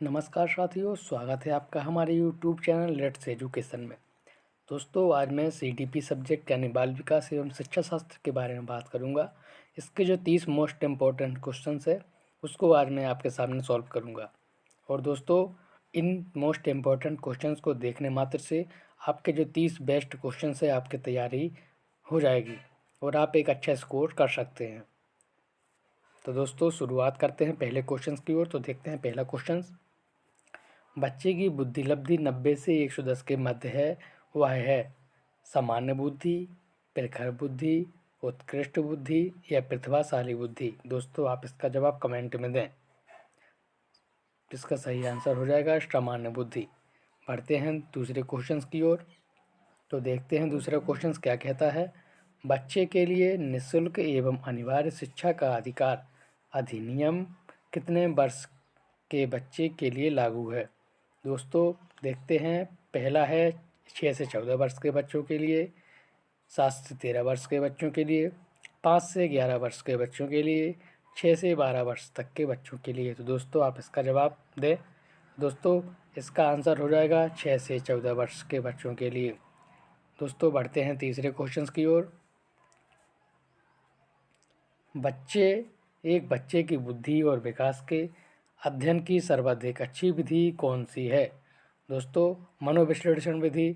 नमस्कार साथियों, स्वागत है आपका हमारे यूट्यूब चैनल लेट्स एजुकेशन में। दोस्तों, आज मैं सीडीपी सब्जेक्ट यानी बाल विकास एवं शिक्षा शास्त्र के बारे में बात करूंगा। इसके जो 30 मोस्ट इम्पोर्टेंट क्वेश्चंस है उसको आज मैं आपके सामने सॉल्व करूंगा। और दोस्तों, इन मोस्ट इम्पोर्टेंट क्वेश्चंस को देखने मात्र से आपके जो 30 बेस्ट क्वेश्चंस है आपकी तैयारी हो जाएगी और आप एक अच्छा स्कोर कर सकते हैं। तो दोस्तों, शुरुआत करते हैं पहले क्वेश्चंस की ओर। तो देखते हैं पहला क्वेश्चन। बच्चे की बुद्धि लब्धि 90 से 110 के मध्य है। वह है सामान्य बुद्धि, प्रखर बुद्धि, उत्कृष्ट बुद्धि या प्रतिभाशाली बुद्धि। दोस्तों, आप इसका जवाब कमेंट में दें। इसका सही आंसर हो जाएगा सामान्य बुद्धि। बढ़ते हैं दूसरे क्वेश्चन की ओर। तो देखते हैं दूसरा क्वेश्चन क्या कहता है। बच्चे के लिए निःशुल्क एवं अनिवार्य शिक्षा का अधिकार अधिनियम कितने वर्ष के बच्चे के लिए लागू है। दोस्तों, देखते हैं। पहला है 6 से 14 वर्ष के बच्चों के लिए, 7 से 13 वर्ष के बच्चों के लिए, 5 से 11 वर्ष के बच्चों के लिए, 6 से 12 वर्ष तक के बच्चों के लिए। तो दोस्तों, आप इसका जवाब दें। दोस्तों, इसका आंसर हो जाएगा 6 से 14 वर्ष के बच्चों के लिए। दोस्तों, बढ़ते हैं तीसरे क्वेश्चन की ओर। एक बच्चे की बुद्धि और विकास के अध्ययन की सर्वाधिक अच्छी विधि कौन सी है। दोस्तों, मनोविश्लेषण विधि,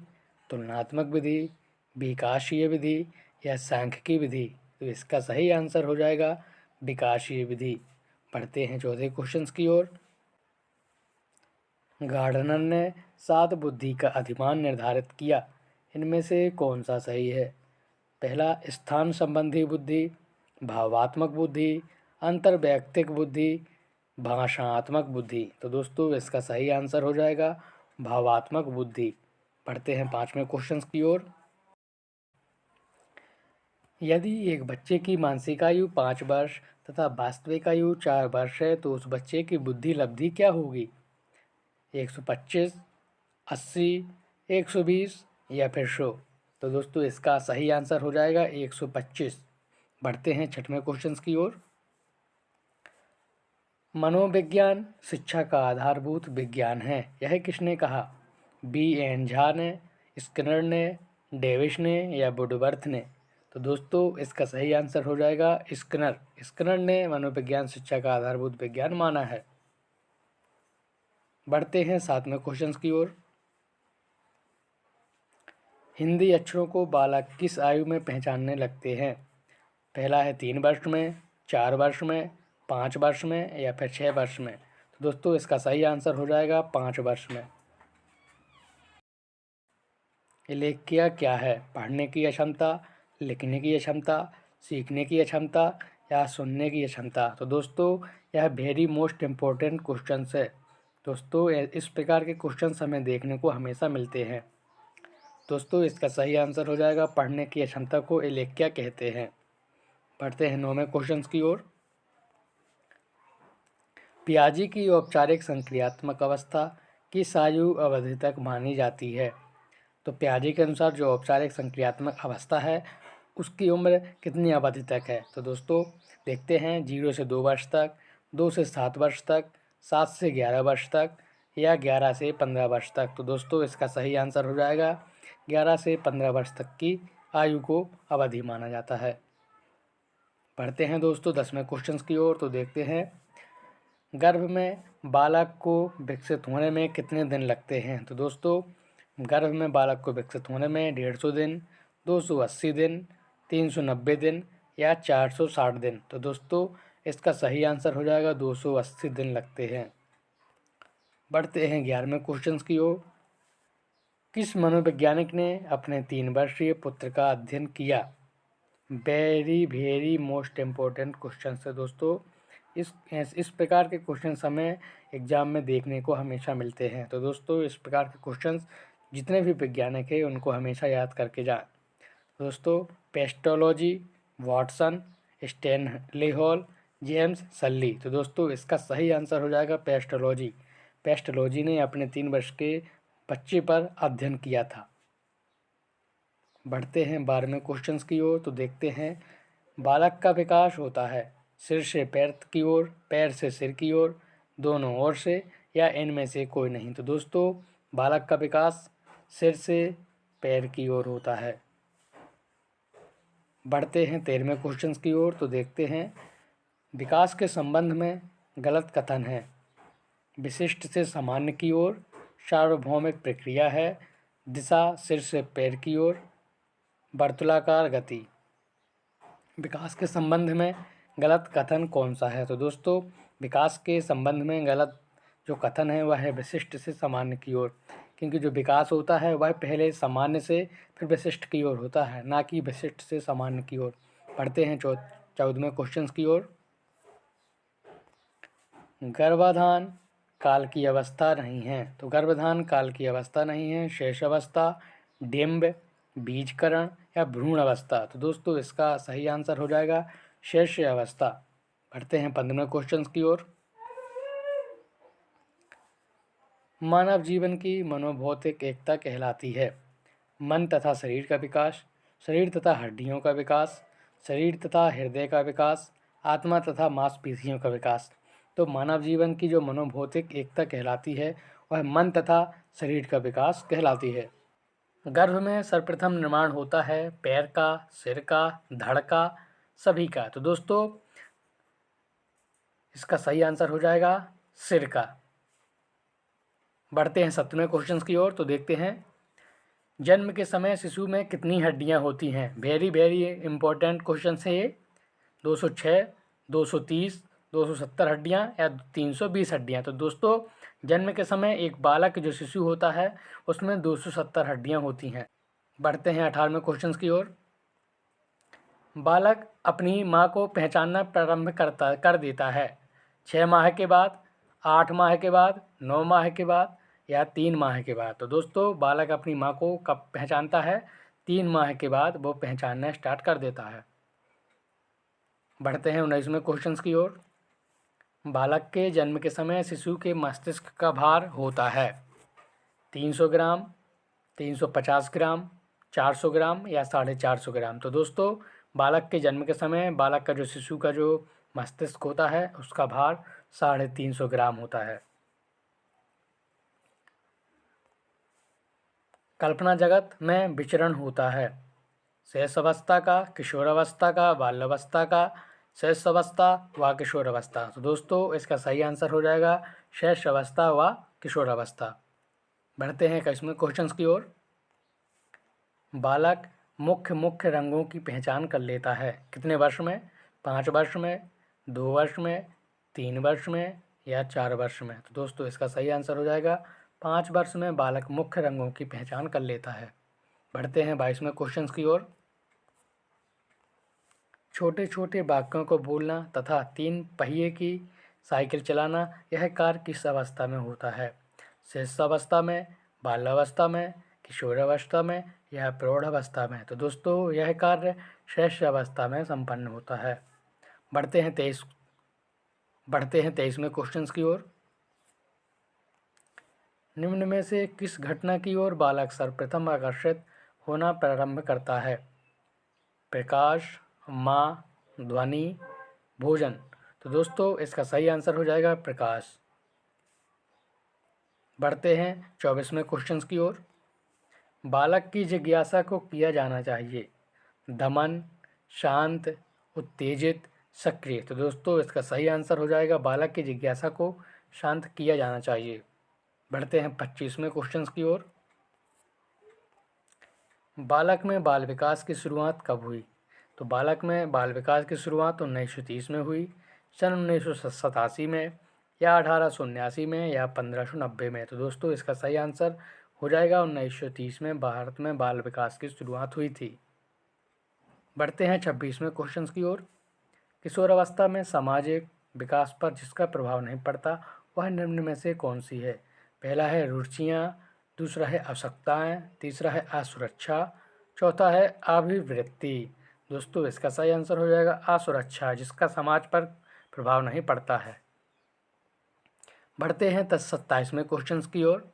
तुलनात्मक विधि, विकासीय विधि या सांख्यिकी विधि। तो इसका सही आंसर हो जाएगा विकासीय विधि। पढ़ते हैं चौथे क्वेश्चन की ओर। गार्डनर ने 7 बुद्धि का अधिमान निर्धारित किया। इनमें से कौन सा सही है। पहला स्थान संबंधी बुद्धि, भावात्मक बुद्धि, अंतर्वैयक्तिक बुद्धि, भाषात्मक बुद्धि। तो दोस्तों, इसका सही आंसर हो जाएगा भावात्मक बुद्धि। पढ़ते हैं पांचवें क्वेश्चन की ओर। यदि एक बच्चे की मानसिक आयु 5 वर्ष तथा वास्तविक आयु 4 वर्ष है तो उस बच्चे की बुद्धि लब्धि क्या होगी। 125, 80, 120 या फिर 100। तो दोस्तों, इसका सही आंसर हो जाएगा 125। बढ़ते हैं छठवें क्वेश्चन की ओर। मनोविज्ञान शिक्षा का आधारभूत विज्ञान है, यह किसने कहा। B.N. झा ने, स्किनर ने, डेविस ने या वुडवर्थ ने। तो दोस्तों, इसका सही आंसर हो जाएगा स्किनर ने मनोविज्ञान शिक्षा का आधारभूत विज्ञान माना है। बढ़ते हैं सातवें क्वेश्चन की ओर। हिंदी अक्षरों को बालक किस आयु में पहचानने लगते हैं। पहला है 3 वर्ष में, 4 वर्ष में, 5 वर्ष में या फिर 6 वर्ष में। तो दोस्तों, इसका सही आंसर हो जाएगा 5 वर्ष में। इलेक्किया क्या है। पढ़ने की अक्षमता, लिखने की अक्षमता, सीखने की अक्षमता या सुनने की अक्षमता। तो दोस्तों, यह वेरी मोस्ट इम्पोर्टेंट क्वेश्चन है। दोस्तों, इस प्रकार के क्वेश्चन हमें देखने को हमेशा मिलते हैं। दोस्तों, इसका सही आंसर हो जाएगा पढ़ने की अक्षमता को इलेक्किया कहते हैं। पढ़ते हैं 9वें क्वेश्चन की ओर। पियाजी की औपचारिक संक्रियात्मक अवस्था किस आयु अवधि तक मानी जाती है। तो पियाजी के अनुसार जो औपचारिक संक्रियात्मक अवस्था है उसकी उम्र कितनी अवधि तक है। तो दोस्तों, देखते हैं 0 से 2 वर्ष तक, 2 से 7 वर्ष तक, 7 से 11 वर्ष तक या 11 से 15 वर्ष तक। तो दोस्तों, इसका सही आंसर हो जाएगा 11 से 15 वर्ष तक की आयु को अवधि माना जाता है। पढ़ते हैं दोस्तों 10वें क्वेश्चन की ओर। तो देखते हैं गर्भ में बालक को विकसित होने में कितने दिन लगते हैं। तो दोस्तों, गर्भ में बालक को विकसित होने में 150 दिन, 280 दिन, 390 दिन या 460 दिन। तो दोस्तों, इसका सही आंसर हो जाएगा 280 दिन लगते हैं। बढ़ते हैं 11वें क्वेश्चन की ओर। किस मनोवैज्ञानिक ने अपने 3 वर्षीय पुत्र का अध्ययन किया। Very very most important question है दोस्तों। इस प्रकार के क्वेश्चन हमें एग्जाम में देखने को हमेशा मिलते हैं। तो दोस्तों, इस प्रकार के क्वेश्चन जितने भी वैज्ञानिक हैं उनको हमेशा याद करके जाएं। दोस्तों, Pestalozzi, Watson, Stanley Hall, James Sully. तो दोस्तों, इसका सही आंसर हो जाएगा पेस्टोलॉजी। पेस्टोलॉजी ने अपने 3 वर्ष के बच्चे पर अध्ययन किया था। बढ़ते हैं 12वें क्वेश्चन की ओर। तो देखते हैं बालक का विकास होता है सिर से पैर की ओर, पैर से सिर की ओर, दोनों ओर से या इनमें से कोई नहीं। तो दोस्तों बालक का विकास सिर से पैर की ओर होता है। बढ़ते हैं 13वें क्वेश्चन की ओर। तो देखते हैं, विकास के संबंध में गलत कथन है। विशिष्ट से सामान्य की ओर, सार्वभौमिक प्रक्रिया है, दिशा सिर से पैर की ओर, वर्तुलाकार गति। विकास के संबंध में गलत कथन कौन सा है? तो दोस्तों विकास के संबंध में गलत जो कथन है वह है विशिष्ट से सामान्य की ओर, क्योंकि जो विकास होता है वह पहले सामान्य से फिर विशिष्ट की ओर होता है, ना कि विशिष्ट से सामान्य की ओर। पढ़ते हैं 14वें क्वेश्चन की ओर। गर्भाधान काल की अवस्था नहीं है। तो गर्भाधान काल की अवस्था नहीं है। शेष अवस्था, डिम्ब, बीजकरण या भ्रूण अवस्था। तो दोस्तों इसका सही आंसर हो जाएगा शेष अवस्था। बढ़ते हैं 15वें क्वेश्चन की ओर। मानव जीवन की मनोभौतिक एकता कहलाती है मन तथा शरीर का विकास, शरीर तथा हड्डियों का विकास, शरीर तथा हृदय का विकास, आत्मा तथा मांसपेशियों का विकास। तो मानव जीवन की जो मनोभौतिक एकता कहलाती है वह मन तथा शरीर का विकास कहलाती है। गर्भ में सर्वप्रथम निर्माण होता है पैर का, सिर का, धड़ का, सभी का। तो दोस्तों इसका सही आंसर हो जाएगा सिर का। बढ़ते हैं 17वें क्वेश्चन की ओर। तो देखते हैं, जन्म के समय शिशु में कितनी हड्डियां होती हैं? वेरी वेरी इंपॉर्टेंट क्वेश्चन है ये। 206, 230, 270 हड्डियां या 320 हड्डियां। तो दोस्तों जन्म के समय एक बालक जो शिशु होता है उसमें 270 हड्डियां होती हैं। बढ़ते हैं 18वें क्वेश्चन की ओर। बालक अपनी माँ को पहचानना प्रारंभ कर देता है 6 माह के बाद, 8 माह के बाद, 9 माह के बाद या 3 माह के बाद। तो दोस्तों बालक अपनी माँ को कब पहचानता है? 3 माह के बाद वो पहचानना स्टार्ट कर देता है। बढ़ते हैं 19वें क्वेश्चन की ओर। बालक के जन्म के समय शिशु के मस्तिष्क का भार होता है 300 ग्राम, 350 ग्राम, 400 ग्राम या 450 ग्राम। तो दोस्तों बालक के जन्म के समय बालक का जो शिशु का जो मस्तिष्क होता है उसका भार 350 ग्राम होता है। कल्पना जगत में विचरण होता है शैशवावस्था का, किशोरावस्था का, बाल्यावस्था का, शैशवावस्था व किशोरावस्था। तो दोस्तों इसका सही आंसर हो जाएगा शैशवावस्था व किशोरावस्था। बढ़ते हैं 21वें क्वेश्चन की ओर। बालक मुख्य रंगों की पहचान कर लेता है कितने वर्ष में? 5 वर्ष में, 2 वर्ष में, 3 वर्ष में या 4 वर्ष में। तो दोस्तों इसका सही आंसर हो जाएगा 5 वर्ष में बालक मुख्य रंगों की पहचान कर लेता है। बढ़ते हैं 22वें क्वेश्चन की ओर। छोटे छोटे वाक्यों को बोलना तथा 3 पहिए की साइकिल चलाना यह कार्य किस अवस्था में होता है? शिशुअवस्था में, बाल्यावस्था में, किशोरावस्था में या प्रौढ़ावस्था में। तो दोस्तों यह कार्य शैशवावस्था में संपन्न होता है। बढ़ते हैं 23वें क्वेश्चन की ओर। निम्न में से किस घटना की ओर बालक सर्वप्रथम आकर्षित होना प्रारंभ करता है? प्रकाश, माँ, ध्वनि, भोजन। तो दोस्तों इसका सही आंसर हो जाएगा प्रकाश। बढ़ते हैं 24वें क्वेश्चन की ओर। बालक की जिज्ञासा को किया जाना चाहिए दमन, शांत, उत्तेजित, सक्रिय। तो दोस्तों इसका सही आंसर हो जाएगा बालक की जिज्ञासा को शांत किया जाना चाहिए। बढ़ते हैं 25वें क्वेश्चन की ओर। बालक में बाल विकास की शुरुआत कब हुई? तो बालक में बाल विकास की शुरुआत 1930 में हुई, सन 1987 में या 1879 में या 1590 में। तो दोस्तों इसका सही आंसर हो जाएगा 1930 में भारत में बाल विकास की शुरुआत हुई थी। बढ़ते हैं 26वें क्वेश्चन की ओर। किशोरावस्था में सामाजिक विकास पर जिसका प्रभाव नहीं पड़ता वह निम्न में से कौन सी है? पहला है रुचियाँ, दूसरा है आवश्यकताएँ, तीसरा है असुरक्षा, चौथा है अभिवृत्ति। दोस्तों इसका सही आंसर हो जाएगा असुरक्षा, जिसका समाज पर प्रभाव नहीं पड़ता है। बढ़ते हैं 27वें क्वेश्चन की ओर।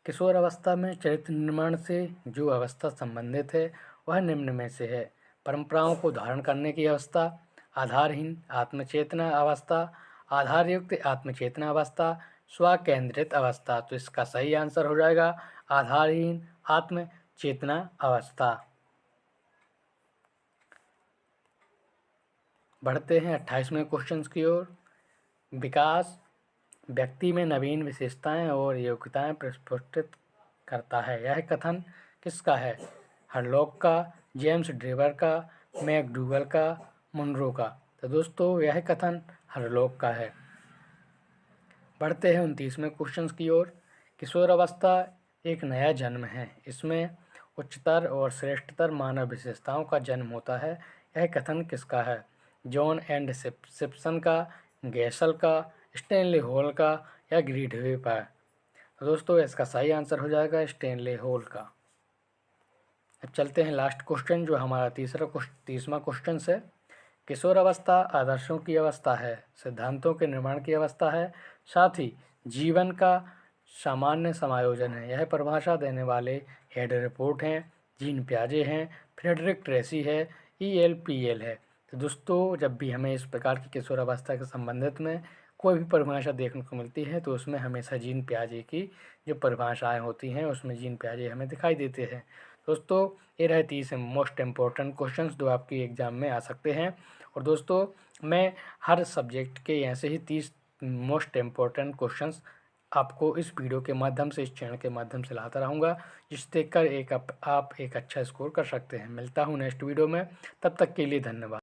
किशोर अवस्था में चरित्र निर्माण से जो अवस्था संबंधित है वह निम्न में से है? परंपराओं को धारण करने की अवस्था, आधारहीन आत्मचेतना अवस्था, आधारयुक्त आत्मचेतना अवस्था, स्वकेंद्रित अवस्था। तो इसका सही आंसर हो जाएगा आधारहीन आत्म चेतना अवस्था। बढ़ते हैं 28वें क्वेश्चन की ओर। विकास व्यक्ति में नवीन विशेषताएं और योग्यताएं प्रस्फुटित करता है। यह कथन किसका है? हरलॉक का, जेम्स ड्रेवर का, मैकडूगल का, मुनरो का। तो दोस्तों यह कथन हरलॉक का है। बढ़ते हैं 29वें क्वेश्चन की ओर। किशोर अवस्था एक नया जन्म है, इसमें उच्चतर और श्रेष्ठतर मानव विशेषताओं का जन्म होता है। यह कथन किसका है? जॉन एंड सिप्सन का, गैसल का, स्टैनली हॉल का या ग्रीडवे का। तो दोस्तों इसका सही आंसर हो जाएगा स्टैनली हॉल का। अब चलते हैं लास्ट क्वेश्चन जो हमारा 30वां क्वेश्चन है। किशोर अवस्था आदर्शों की अवस्था है, सिद्धांतों के निर्माण की अवस्था है, साथ ही जीवन का सामान्य समायोजन है। यह परिभाषा देने वाले हेड रिपोर्ट हैं, जीन प्याजे हैं, फ्रेडरिक ट्रेसी है, ELPL है। तो दोस्तों जब भी हमें इस प्रकार की किशोर अवस्था के संबंधित में कोई भी परिभाषा देखने को मिलती है तो उसमें हमेशा जीन प्याजे की जो परिभाषाएं होती हैं उसमें जीन प्याजे हमें दिखाई देते हैं। दोस्तों ये रहे 30 मोस्ट इम्पोर्टेंट क्वेश्चंस जो आपकी एग्ज़ाम में आ सकते हैं। और दोस्तों मैं हर सब्जेक्ट के ऐसे ही 30 मोस्ट इम्पोर्टेंट क्वेश्चंस आपको इस वीडियो के माध्यम से, इस चैनल के माध्यम से लाता रहूँगा, जिस देखकर आप एक अच्छा स्कोर कर सकते हैं। मिलता हूँ नेक्स्ट वीडियो में, तब तक के लिए धन्यवाद।